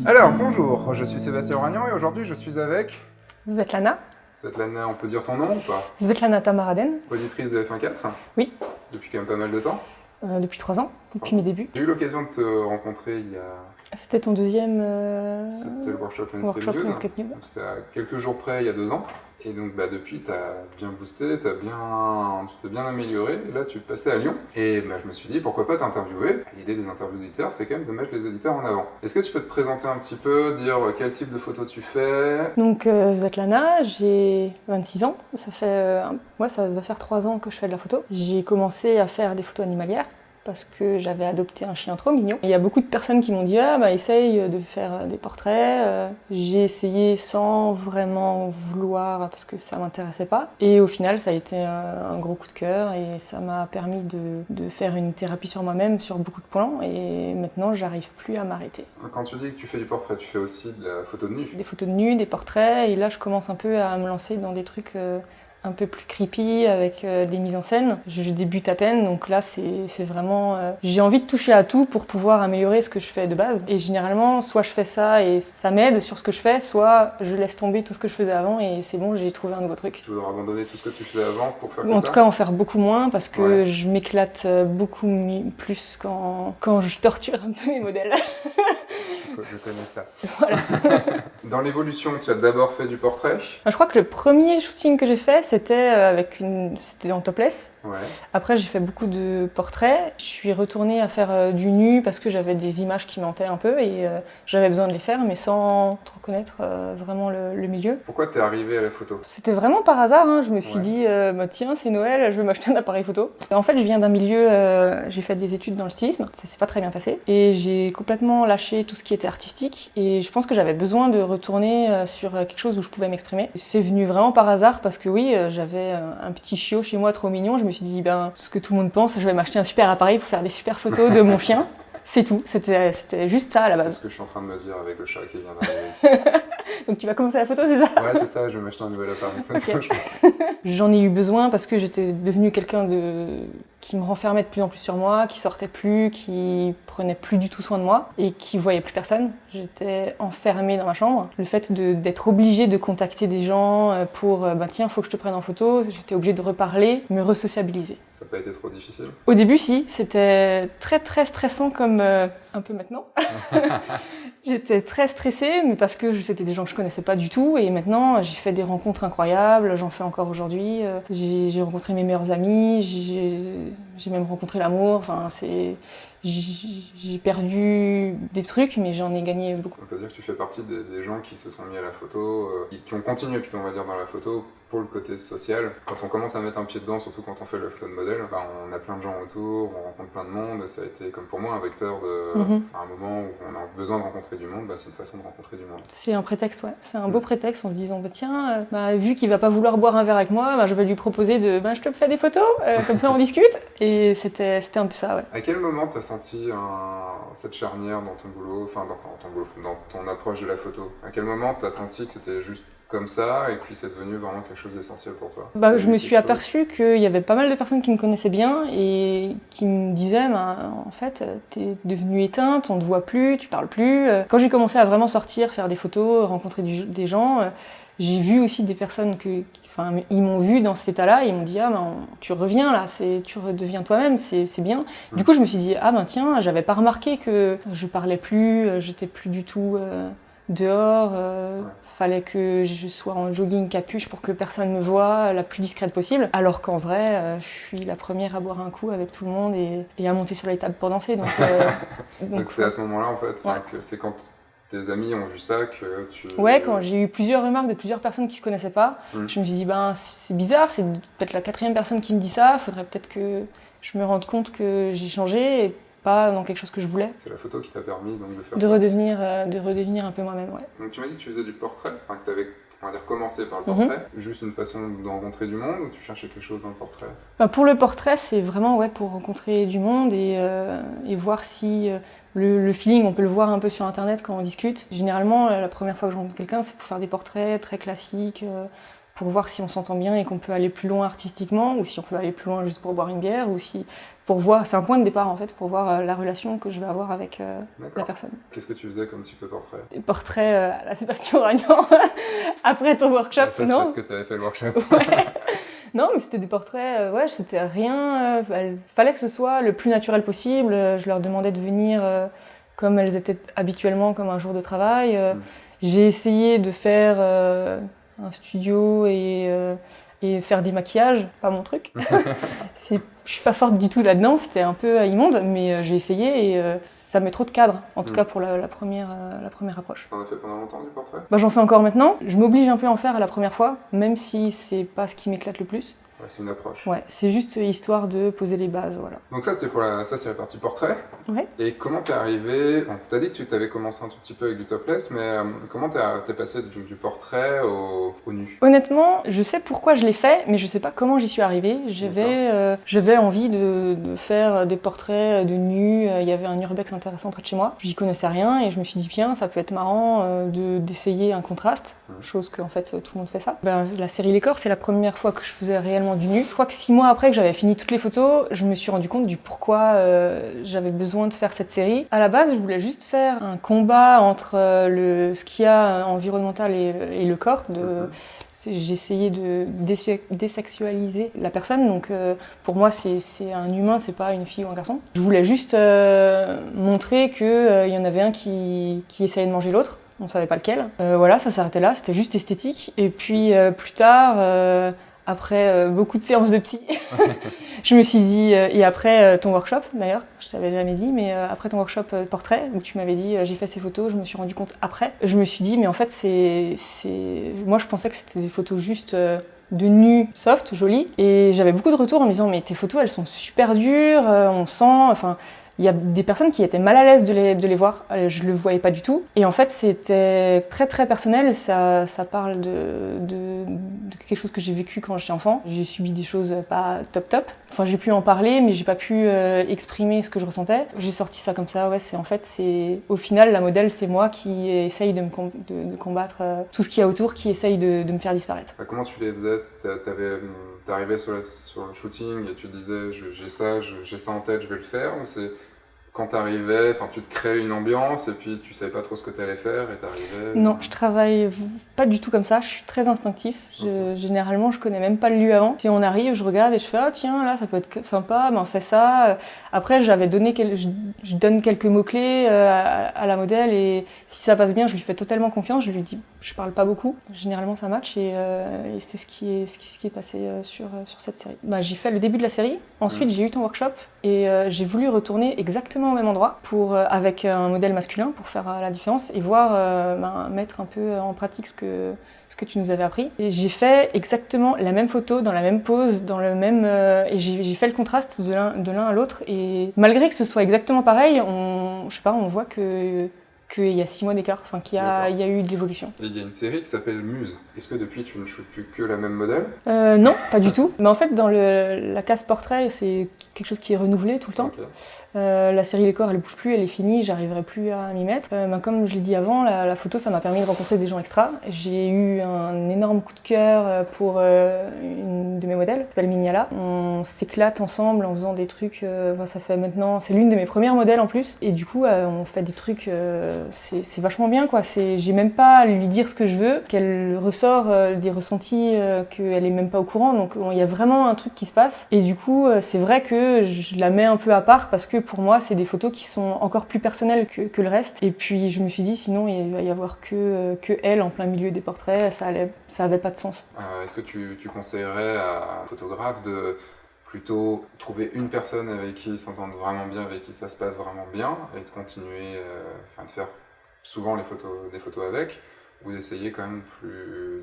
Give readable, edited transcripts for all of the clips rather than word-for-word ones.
Alors, bonjour, je suis Sébastien Oragnan et aujourd'hui je suis avec... Svetlana. Svetlana, on peut dire ton nom ou pas? Svetlana Tamaraden. Auditrice de F1.4? Oui. Depuis quand même pas mal de temps? Depuis 3 ans, depuis mes débuts. J'ai eu l'occasion de te rencontrer il y a... C'était ton deuxième C'était le workshop workshop Landscape Nude. Nude. C'était à quelques jours près, il y a 2 ans. Et donc depuis, tu as bien boosté, tu t'es bien amélioré. Et là, tu es passé à Lyon. Et je me suis dit, pourquoi pas t'interviewer? L'idée des interviews d'auditeurs, c'est quand même de mettre les auditeurs en avant. Est-ce que tu peux te présenter un petit peu, dire quel type de photos tu fais? Donc Svetlana, j'ai 26 ans. Ça va faire 3 ans que je fais de la photo. J'ai commencé à faire des photos animalières parce que j'avais adopté un chien trop mignon. Il y a beaucoup de personnes qui m'ont dit essaye de faire des portraits. J'ai essayé sans vraiment vouloir parce que ça m'intéressait pas. Et au final, ça a été un gros coup de cœur et ça m'a permis de faire une thérapie sur moi-même sur beaucoup de points. Et maintenant, j'arrive plus à m'arrêter. Quand tu dis que tu fais du portrait, tu fais aussi de la photo de nu? Des photos de nu, des portraits. Et là, je commence un peu à me lancer dans des trucs un peu plus creepy avec des mises en scène. Je débute à peine, donc là c'est vraiment... j'ai envie de toucher à tout pour pouvoir améliorer ce que je fais de base. Et généralement, soit je fais ça et ça m'aide sur ce que je fais, soit je laisse tomber tout ce que je faisais avant et c'est bon, j'ai trouvé un nouveau truc. Tu voudrais abandonner tout ce que tu faisais avant pour faire En tout cas, en faire beaucoup moins parce que je m'éclate beaucoup plus quand je torture un peu mes modèles. Je connais ça. Voilà. Dans l'évolution, tu as d'abord fait du portrait? Je crois que le premier shooting que j'ai fait, c'était en topless. Ouais. Après, j'ai fait beaucoup de portraits. Je suis retournée à faire du nu parce que j'avais des images qui mentaient un peu et j'avais besoin de les faire, mais sans trop connaître vraiment le milieu. Pourquoi t'es arrivée à la photo? C'était vraiment par hasard. Je me suis dit, tiens, c'est Noël, je vais m'acheter un appareil photo. Et en fait, je viens d'un milieu, j'ai fait des études dans le stylisme, ça s'est pas très bien passé. Et j'ai complètement lâché tout ce qui était artistique. Et je pense que j'avais besoin de retourner sur quelque chose où je pouvais m'exprimer. C'est venu vraiment par hasard parce que oui, j'avais un petit chiot chez moi trop mignon. Je me suis dit, ce que tout le monde pense, je vais m'acheter un super appareil pour faire des super photos de mon chien. C'est tout, c'était juste ça à la base. C'est ce que je suis en train de me dire avec le chat qui vient d'arriver. Donc tu vas commencer la photo, c'est ça? Ouais, c'est ça, je vais m'acheter un nouvel appareil photo, Okay. je pense. J'en ai eu besoin parce que j'étais devenue quelqu'un qui me renfermait de plus en plus sur moi, qui sortait plus, qui prenait plus du tout soin de moi et qui voyait plus personne. J'étais enfermée dans ma chambre. Le fait d'être obligée de contacter des gens pour tiens, faut que je te prenne en photo, j'étais obligée de reparler, me resociabiliser. Ça n'a pas été trop difficile? Au début, si, c'était très très stressant comme un peu maintenant. J'étais très stressée, mais parce que c'était des gens que je connaissais pas du tout. Et maintenant, j'ai fait des rencontres incroyables, j'en fais encore aujourd'hui. J'ai rencontré mes meilleurs amis, j'ai même rencontré l'amour. Enfin, j'ai perdu des trucs, mais j'en ai gagné beaucoup. On peut dire que tu fais partie des gens qui se sont mis à la photo, qui ont continué plutôt, on va dire, dans la photo pour le côté social. Quand on commence à mettre un pied dedans, surtout quand on fait la photo de modèle, on a plein de gens autour, on rencontre plein de monde. Ça a été, comme pour moi, un vecteur de... À un moment où on a besoin de rencontrer du monde, c'est une façon de rencontrer du monde. C'est un prétexte, ouais. C'est un beau prétexte en se disant, tiens, vu qu'il va pas vouloir boire un verre avec moi, je vais lui proposer je te fais des photos, comme ça on discute. Et c'était un peu ça, ouais. À quel moment t'as senti cette charnière dans ton boulot, dans ton approche de la photo? À quel moment t'as senti que c'était juste comme ça et puis c'est devenu vraiment quelque chose d'essentiel pour toi? Je me suis aperçue qu'il y avait pas mal de personnes qui me connaissaient bien et qui me disaient en fait t'es devenue éteinte, on te voit plus, tu parles plus. Quand j'ai commencé à vraiment sortir, faire des photos, rencontrer des gens, j'ai vu aussi des personnes ils m'ont vu dans cet état-là et ils m'ont dit tu reviens là, tu redeviens toi-même, c'est bien. Du coup je me suis dit tiens, j'avais pas remarqué que je parlais plus, j'étais plus du tout dehors, fallait que je sois en jogging capuche pour que personne me voie, la plus discrète possible, alors qu'en vrai je suis la première à boire un coup avec tout le monde et à monter sur les tables pour danser. Donc c'est à ce moment-là en fait, que c'est quand tes amis ont vu ça que tu... Ouais, quand j'ai eu plusieurs remarques de plusieurs personnes qui se connaissaient pas, je me suis dit c'est bizarre, c'est peut-être la 4e personne qui me dit ça, faudrait peut-être que je me rende compte que j'ai changé et pas dans quelque chose que je voulais. C'est la photo qui t'a permis donc de faire de redevenir un peu moi-même, ouais. Donc tu m'as dit que tu faisais du portrait, que tu avais commencé par le portrait, juste une façon de rencontrer du monde ou tu cherchais quelque chose dans le portrait? Pour le portrait, c'est vraiment pour rencontrer du monde et voir si le feeling, on peut le voir un peu sur internet quand on discute. Généralement, la première fois que je rencontre quelqu'un, c'est pour faire des portraits très classiques, pour voir si on s'entend bien et qu'on peut aller plus loin artistiquement, ou si on peut aller plus loin juste pour boire une bière, ou si pour voir, c'est un point de départ en fait, pour voir la relation que je vais avoir avec la personne. Qu'est-ce que tu faisais comme type de portrait? Des portraits à la Sébastien Ragnan après ton workshop, ça, non? C'est parce que tu avais fait le workshop. Ouais. Non, mais c'était des portraits, ouais, c'était rien. Fallait que ce soit le plus naturel possible. Je leur demandais de venir comme elles étaient habituellement, comme un jour de travail. J'ai essayé de faire un studio et faire des maquillages, pas mon truc. Je suis pas forte du tout là-dedans, c'était un peu immonde, mais j'ai essayé et ça met trop de cadre, en tout cas pour la première approche. T'en as fait pendant longtemps du portrait? Bah, j'en fais encore maintenant. Je m'oblige un peu à en faire à la première fois, même si c'est pas ce qui m'éclate le plus. Ouais, c'est une approche. Ouais, c'est juste histoire de poser les bases, voilà. Donc ça, c'est la partie portrait. Ouais. Et comment t'es arrivé, bon, t'as dit que tu t'avais commencé un tout petit peu avec du topless, mais comment t'es passé du portrait au nu? Honnêtement, je sais pourquoi je l'ai fait, mais je sais pas comment j'y suis arrivée. J'avais envie de faire des portraits de nus. Il y avait un urbex intéressant près de chez moi. J'y connaissais rien et je me suis dit, tiens, ça peut être marrant d'essayer un contraste, chose que en fait tout le monde fait ça. La série Les Corps, c'est la première fois que je faisais réellement du nu. Je crois que 6 mois après que j'avais fini toutes les photos, je me suis rendu compte du pourquoi j'avais besoin de faire cette série. À la base, je voulais juste faire un combat entre ce qu'il y a environnemental et le corps. J'essayais de désexualiser la personne, donc pour moi c'est un humain, c'est pas une fille ou un garçon. Je voulais juste montrer qu'il y en avait un qui essayait de manger l'autre. On savait pas lequel. Voilà, ça s'arrêtait là, c'était juste esthétique. Et puis plus tard, après beaucoup de séances de psy, je me suis dit, et après ton workshop d'ailleurs, je t'avais jamais dit, mais après ton workshop portrait, où tu m'avais dit j'ai fait ces photos, je me suis rendu compte après, je me suis dit, mais en fait moi je pensais que c'était des photos juste de nu, soft, jolies, et j'avais beaucoup de retours en me disant, mais tes photos elles sont super dures, on sent, enfin... Il y a des personnes qui étaient mal à l'aise de les voir, je le voyais pas du tout. Et en fait, c'était très très personnel, ça parle de quelque chose que j'ai vécu quand j'étais enfant. J'ai subi des choses pas top. Enfin, j'ai pu en parler, mais j'ai pas pu exprimer ce que je ressentais. J'ai sorti ça comme ça, ouais, au final, la modèle, c'est moi qui essaye de combattre tout ce qu'il y a autour, qui essaye de me faire disparaître. Comment tu les faisais? T'arrivais sur le shooting et tu disais j'ai ça en tête, je vais le faire, ou c'est quand t'arrivais, enfin tu te créais une ambiance et puis tu savais pas trop ce que t'allais faire et t'arrivais? Non, je travaille pas du tout comme ça, je suis très instinctif. Généralement, je connais même pas le lieu avant. Si on arrive, je regarde et je fais ah tiens là ça peut être sympa, on fait ça. Après je donne quelques mots-clés à la modèle et si ça passe bien, je lui fais totalement confiance, je lui dis je parle pas beaucoup. Généralement ça match et c'est ce qui est passé sur cette série. J'ai fait le début de la série, ensuite j'ai eu ton workshop et j'ai voulu retourner exactement au même endroit avec un modèle masculin pour faire la différence et voir mettre un peu en pratique ce que tu nous avais appris. Et j'ai fait exactement la même photo, dans la même pose, et j'ai fait le contraste de l'un à l'autre. Et malgré que ce soit exactement pareil, on voit qu'il y a 6 mois d'écart, enfin qu'il y a eu de l'évolution. Et il y a une série qui s'appelle Muse. Est-ce que depuis tu ne shootes plus que la même modèle? Non, pas du tout. Mais en fait, dans la case portrait, c'est quelque chose qui est renouvelé tout le temps. Okay. La série Les Corps, elle bouge plus, elle est finie, j'arriverai plus à m'y mettre. Comme je l'ai dit avant, la photo, ça m'a permis de rencontrer des gens extra. J'ai eu un énorme coup de cœur pour une de mes modèles, qui s'appelle Mignala. On s'éclate ensemble en faisant des trucs, ça fait maintenant, c'est l'une de mes premières modèles en plus. Et du coup, on fait des trucs, c'est vachement bien quoi. J'ai même pas à lui dire ce que je veux, qu'elle ressort des ressentis qu'elle est même pas au courant. Donc il y a vraiment un truc qui se passe. Et du coup, c'est vrai que je la mets un peu à part parce que pour moi, c'est des photos qui sont encore plus personnelles que le reste. Et puis je me suis dit, sinon il va y avoir que elle en plein milieu des portraits, ça avait pas de sens. Est-ce que tu conseillerais à un photographe de plutôt trouver une personne avec qui ils s'entendent vraiment bien, avec qui ça se passe vraiment bien, et de continuer, de faire souvent des photos avec, ou d'essayer quand même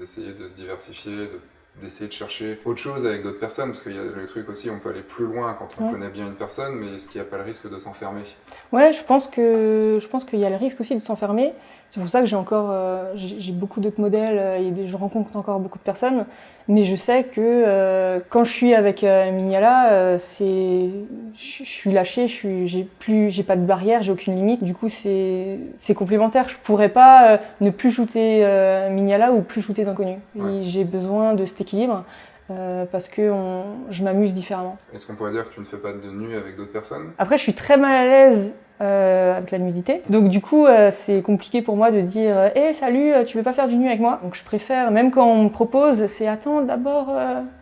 d'essayer de se diversifier, de d'essayer de chercher autre chose avec d'autres personnes, parce qu'il y a le truc aussi, on peut aller plus loin quand on connaît bien une personne, mais est-ce qu'il n'y a pas le risque de s'enfermer? Ouais, je pense qu'il y a le risque aussi de s'enfermer. C'est pour ça que j'ai beaucoup d'autres modèles et je rencontre encore beaucoup de personnes. Mais je sais que quand je suis avec Mignala, je suis lâchée, j'ai pas de barrière, j'ai aucune limite. Du coup, c'est complémentaire. Je pourrais pas ne plus shooter Mignala ou plus shooter d'inconnus. Ouais. J'ai besoin de cet équilibre. Parce que je m'amuse différemment. Est-ce qu'on pourrait dire que tu ne fais pas de nu avec d'autres personnes? Après, je suis très mal à l'aise avec la nudité. Donc du coup, c'est compliqué pour moi de dire hey, salut, tu veux pas faire du nu avec moi? Donc je préfère, même quand on me propose, c'est attends, d'abord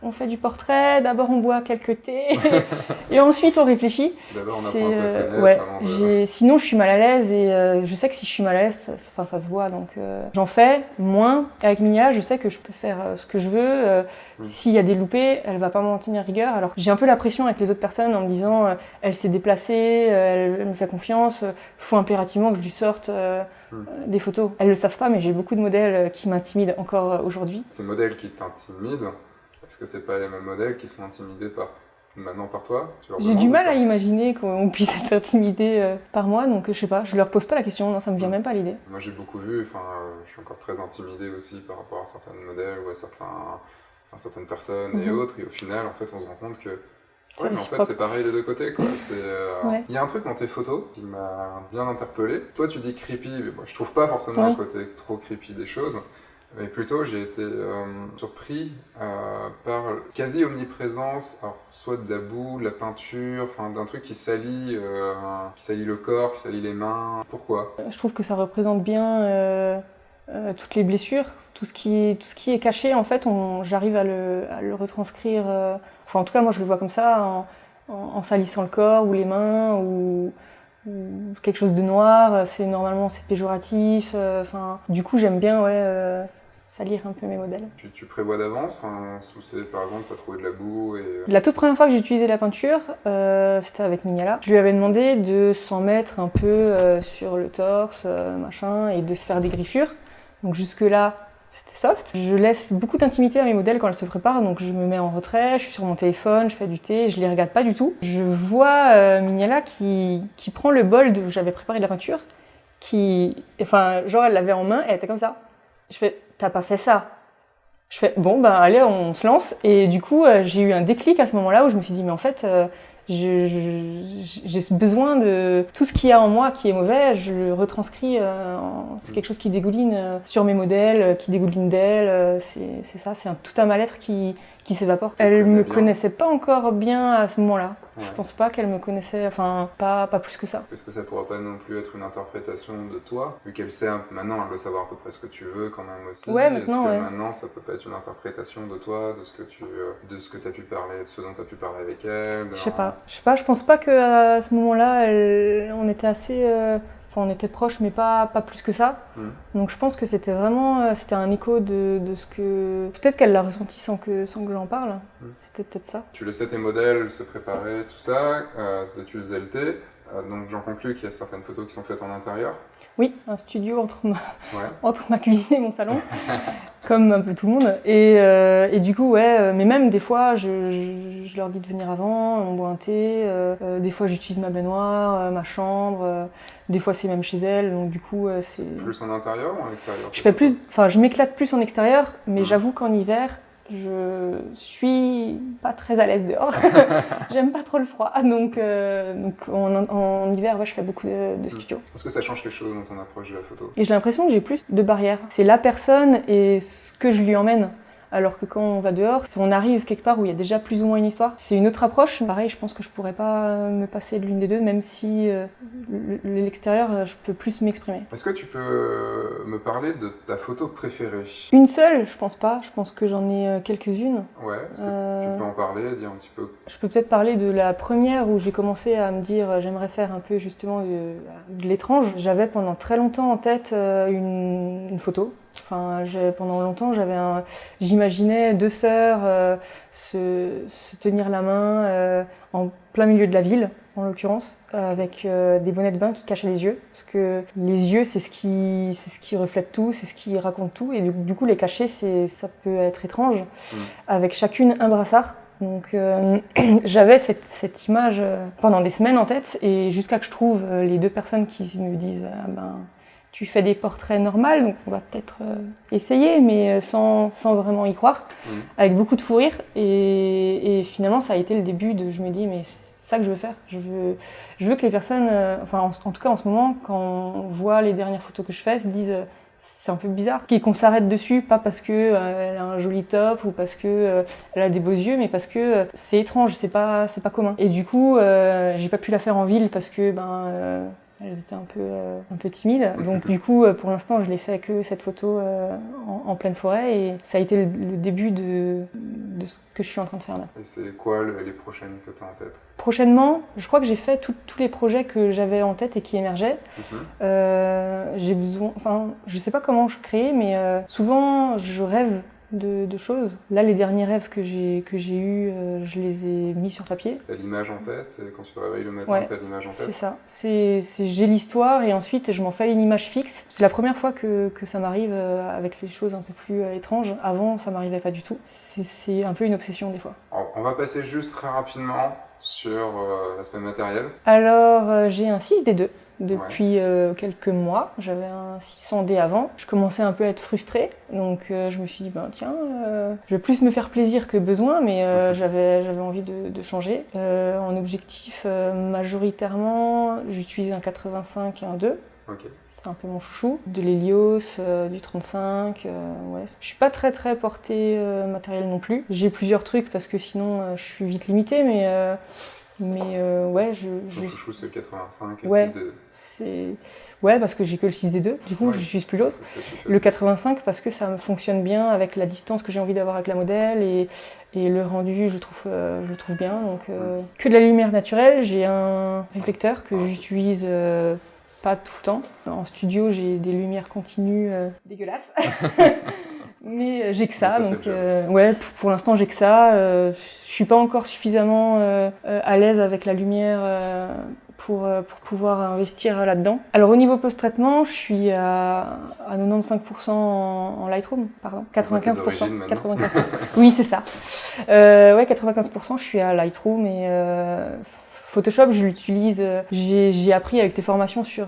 on fait du portrait, d'abord on boit quelques thés, et ensuite on réfléchit. D'abord on apprend un peu à se connaître. Ouais, sinon je suis mal à l'aise et je sais que si je suis mal à l'aise, ça se voit. Donc j'en fais moins. Avec Mignala, je sais que je peux faire ce que je veux. S'il y a des loupés, elle va pas m'en tenir rigueur. Alors j'ai un peu la pression avec les autres personnes en me disant elle s'est déplacée, elle me fait confiance, faut impérativement que je lui sorte des photos. Elles le savent pas, mais j'ai beaucoup de modèles qui m'intimident encore aujourd'hui. Ces modèles qui t'intimident, est-ce que c'est pas les mêmes modèles qui sont intimidés maintenant par toi? J'ai du mal à imaginer qu'on puisse être intimidé par moi, donc je sais pas, je leur pose pas la question, non, ça me vient même pas à l'idée. Moi j'ai beaucoup vu, je suis encore très intimidé aussi par rapport à certains modèles ou à certaines personnes et autres, et au final en fait on se rend compte que ouais, mais en fait c'est pareil des deux côtés quoi. Il y a un truc dans tes photos qui m'a bien interpellé. Toi tu dis creepy, mais moi je trouve pas forcément un côté trop creepy des choses, mais plutôt j'ai été surpris par quasi omniprésence, alors, soit de la boue, de la peinture, enfin d'un truc qui salit le corps, qui salit les mains. Pourquoi? Je trouve que ça représente bien toutes les blessures, tout ce qui est caché en fait, j'arrive à le retranscrire. Enfin en tout cas moi je le vois comme ça, en salissant le corps ou les mains ou quelque chose de noir. Normalement c'est péjoratif. Du coup j'aime bien salir un peu mes modèles. Tu prévois d'avance, par exemple tu as trouvé de la boue et... La toute première fois que j'ai utilisé la peinture, c'était avec Mignala. Je lui avais demandé de s'en mettre un peu sur le torse, machin, et de se faire des griffures. Donc jusque-là, c'était soft. Je laisse beaucoup d'intimité à mes modèles quand elles se préparent, donc je me mets en retrait, je suis sur mon téléphone, je fais du thé, je les regarde pas du tout. Je vois Mignala qui prend le bol où j'avais préparé de la peinture, genre elle l'avait en main et elle était comme ça. Je fais, t'as pas fait ça? Je fais, bon ben allez, on se lance. Et du coup, j'ai eu un déclic à ce moment-là où je me suis dit, mais en fait, j'ai besoin de tout ce qu'il y a en moi qui est mauvais, je le retranscris, c'est quelque chose qui dégouline sur mes modèles, qui dégouline d'elle, c'est ça, c'est tout un mal-être qui s'évapore. Elle me connaissait pas encore bien à ce moment-là. Ouais. Je pense pas qu'elle me connaissait, enfin pas plus que ça. Est-ce que ça pourra pas non plus être une interprétation de toi, vu qu'elle sait maintenant, elle doit savoir à peu près ce que tu veux quand même aussi. Ouais, maintenant, est-ce que maintenant ça peut pas être une interprétation de toi, de ce que tu as pu parler, de ce dont tu as pu parler avec elle? Je sais pas, je pense pas qu'à ce moment-là, on était assez... on était proches, mais pas plus que ça. Donc je pense que c'était vraiment un écho de ce que... Peut-être qu'elle l'a ressenti sans que j'en parle. C'était peut-être ça. Tu laissais tes modèles se préparer, tout ça, tu faisais le thé. Donc j'en conclus qu'il y a certaines photos qui sont faites en intérieur. Oui, un studio entre ma cuisine et mon salon, comme un peu tout le monde. Et du coup, mais même des fois, je leur dis de venir avant, on boit un thé. Des fois, j'utilise ma baignoire, ma chambre. Des fois, c'est même chez elle, donc du coup, c'est... Plus en intérieur ou en extérieur? Je m'éclate plus en extérieur, mais j'avoue qu'en hiver, je suis pas très à l'aise dehors. J'aime pas trop le froid, donc en hiver, je fais beaucoup de studio. Est-ce que ça change quelque chose dans ton approche de la photo? Et j'ai l'impression que j'ai plus de barrières. C'est la personne et ce que je lui emmène. Alors que quand on va dehors, si on arrive quelque part où il y a déjà plus ou moins une histoire, c'est une autre approche. Pareil, je pense que je pourrais pas me passer de l'une des deux, même si l'extérieur, je peux plus m'exprimer. Est-ce que tu peux me parler de ta photo préférée? Une seule, je pense pas. Je pense que j'en ai quelques-unes. Ouais, est-ce que tu peux en parler, dire un petit peu? Je peux peut-être parler de la première où j'ai commencé à me dire j'aimerais faire un peu justement de l'étrange. J'avais pendant très longtemps en tête une photo. Pendant longtemps, j'imaginais deux sœurs se tenir la main en plein milieu de la ville. en l'occurrence, avec des bonnets de bain qui cachaient les yeux. Parce que les yeux, c'est ce qui reflète tout, c'est ce qui raconte tout. Et du coup, les cacher, ça peut être étrange. Avec chacune un brassard. Donc j'avais cette image pendant des semaines en tête, et jusqu'à que je trouve les deux personnes qui me disent ah ben, tu fais des portraits normaux, donc on va peut-être essayer, mais sans vraiment y croire, avec beaucoup de fou rire. Et finalement, ça a été le début de... Je me dis, mais c'est ça que je veux faire. Je veux que les personnes, en tout cas en ce moment, quand on voit les dernières photos que je fais, se disent... c'est un peu bizarre qu'on s'arrête dessus, pas parce qu'elle a un joli top ou parce qu'elle a des beaux yeux, mais parce que c'est étrange, c'est pas commun. Et du coup, j'ai pas pu la faire en ville parce que elles étaient un peu timides. Donc du coup, pour l'instant, je l'ai fait que cette photo en pleine forêt, et ça a été le début de ce que je suis en train de faire là. Et c'est quoi les prochaines que tu as en tête? Prochainement, je crois que j'ai fait tous les projets que j'avais en tête et qui émergeaient. J'ai besoin, je sais pas comment je crée, mais souvent je rêve de choses. Là, les derniers rêves que j'ai eus, je les ai mis sur papier. T'as l'image en tête, et quand tu te réveilles le matin, ouais, t'as l'image en tête? C'est ça. J'ai l'histoire, et ensuite je m'en fais une image fixe. C'est la première fois que ça m'arrive avec les choses un peu plus étranges. Avant, ça m'arrivait pas du tout. C'est un peu une obsession des fois. Alors, on va passer juste très rapidement sur l'aspect matériel. Alors, j'ai un 6D2. Depuis quelques mois, j'avais un 600D avant. Je commençais un peu à être frustrée, donc je me suis dit, tiens, je vais plus me faire plaisir que besoin, mais j'avais envie de changer. En objectif, majoritairement, j'utilise un 85 et un 2. Okay. C'est un peu mon chouchou. De l'Helios, du 35, ouais. Je suis pas très portée matériel non plus. J'ai plusieurs trucs parce que sinon je suis vite limitée, mais ouais, Ton chouchou, c'est le 85 et ouais, 6D2. Ouais, parce que j'ai que le 6D2, du coup, je n'utilise plus l'autre. Le 85, parce que ça fonctionne bien avec la distance que j'ai envie d'avoir avec la modèle, et le rendu, je le trouve bien. Donc, que de la lumière naturelle. J'ai un réflecteur que j'utilise pas tout le temps. En studio, j'ai des lumières continues dégueulasses. Mais j'ai que ça, donc ouais, pour l'instant j'ai que ça. Je suis pas encore suffisamment à l'aise avec la lumière pour pouvoir investir là-dedans. Alors au niveau post-traitement, je suis à 95% en Lightroom, pardon, 95%. 95%. Oui, c'est ça. Ouais, 95%, je suis à Lightroom, et Photoshop, je l'utilise. J'ai appris avec tes formations sur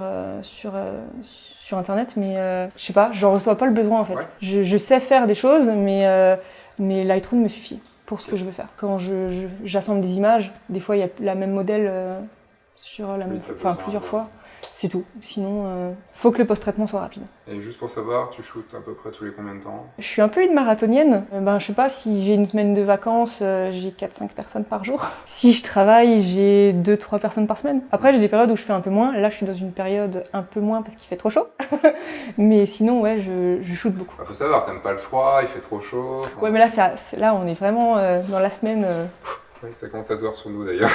internet, mais je sais pas, j'en reçois pas le besoin en fait. Ouais. Je sais faire des choses, mais Lightroom me suffit pour ce que je veux faire. Quand j'assemble des images, des fois il y a la même modèle sur la même, plusieurs fois. C'est tout. Sinon, faut que le post-traitement soit rapide. Et juste pour savoir, tu shootes à peu près tous les combien de temps? Je suis un peu une marathonienne. Je sais pas, si j'ai une semaine de vacances, j'ai 4-5 personnes par jour. Si je travaille, j'ai 2-3 personnes par semaine. Après, j'ai des périodes où je fais un peu moins. Là, je suis dans une période un peu moins parce qu'il fait trop chaud. Mais sinon, ouais, je shoote beaucoup. Faut savoir, t'aimes pas le froid, il fait trop chaud. Ouais, mais là, on est vraiment dans la semaine... Oui, ça commence à se voir sur nous d'ailleurs.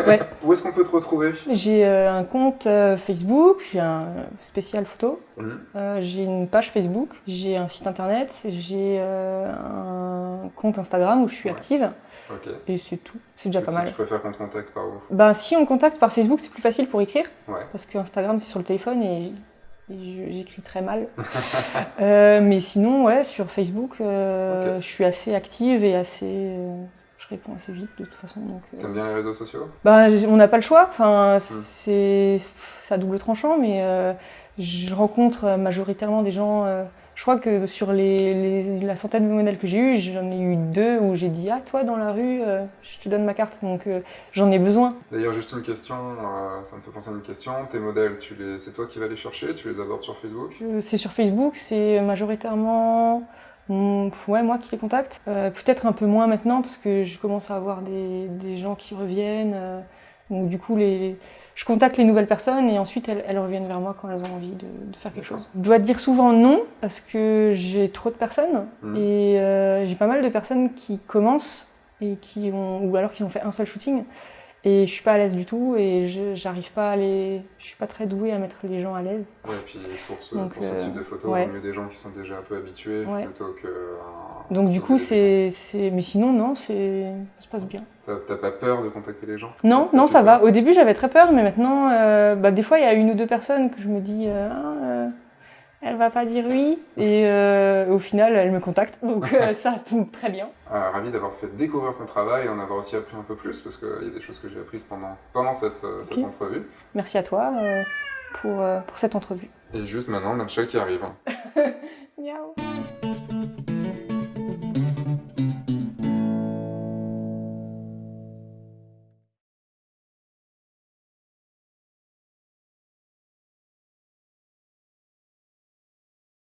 Ouais. Où est-ce qu'on peut te retrouver? J'ai un compte Facebook, j'ai un spécial photo, j'ai une page Facebook, j'ai un site internet, j'ai un compte Instagram où je suis active. Okay. Et c'est tout, c'est déjà pas mal. Tu préfères qu'on te contacte par où? Si on contacte par Facebook, c'est plus facile pour écrire, parce que Instagram c'est sur le téléphone et j'écris très mal. Mais sinon, ouais, sur Facebook, je suis assez active et assez... Je réponds assez vite de toute façon. T'aimes bien les réseaux sociaux? On n'a pas le choix, c'est à double tranchant, mais je rencontre majoritairement des gens. Je crois que sur la centaine de modèles que j'ai eu, j'en ai eu 2 où j'ai dit « Ah, toi, dans la rue, je te donne ma carte », donc j'en ai besoin. D'ailleurs, juste une question, ça me fait penser à une question. Tes modèles, c'est toi qui vas les chercher? Tu les abordes sur Facebook? C'est sur Facebook, c'est majoritairement... Ouais, moi qui les contacte. Peut-être un peu moins maintenant parce que je commence à avoir des gens qui reviennent. Donc du coup, je contacte les nouvelles personnes et ensuite elles reviennent vers moi quand elles ont envie de faire quelque chose. Je dois dire souvent non parce que j'ai trop de personnes et j'ai pas mal de personnes qui commencent et ou alors qui ont fait un seul shooting Et je suis pas à l'aise du tout et j'arrive pas à les... Je suis pas très douée à mettre les gens à l'aise. Ouais, et puis pour ce type de photo, ouais. il vaut mieux des gens qui sont déjà un peu habitués plutôt que... Donc du coup, c'est... Mais sinon, non, ça se passe bien. T'as pas peur de contacter les gens? Non, non, ça va. Au début, j'avais très peur, mais maintenant, des fois, il y a une ou deux personnes que je me dis... elle va pas dire oui, et au final, elle me contacte, donc ça tombe très bien. Ravi d'avoir fait découvrir ton travail et en avoir aussi appris un peu plus, parce qu'il y a des choses que j'ai apprises pendant cette entrevue. Merci à toi pour cette entrevue. Et juste maintenant, on a le chat qui arrive. Miaou.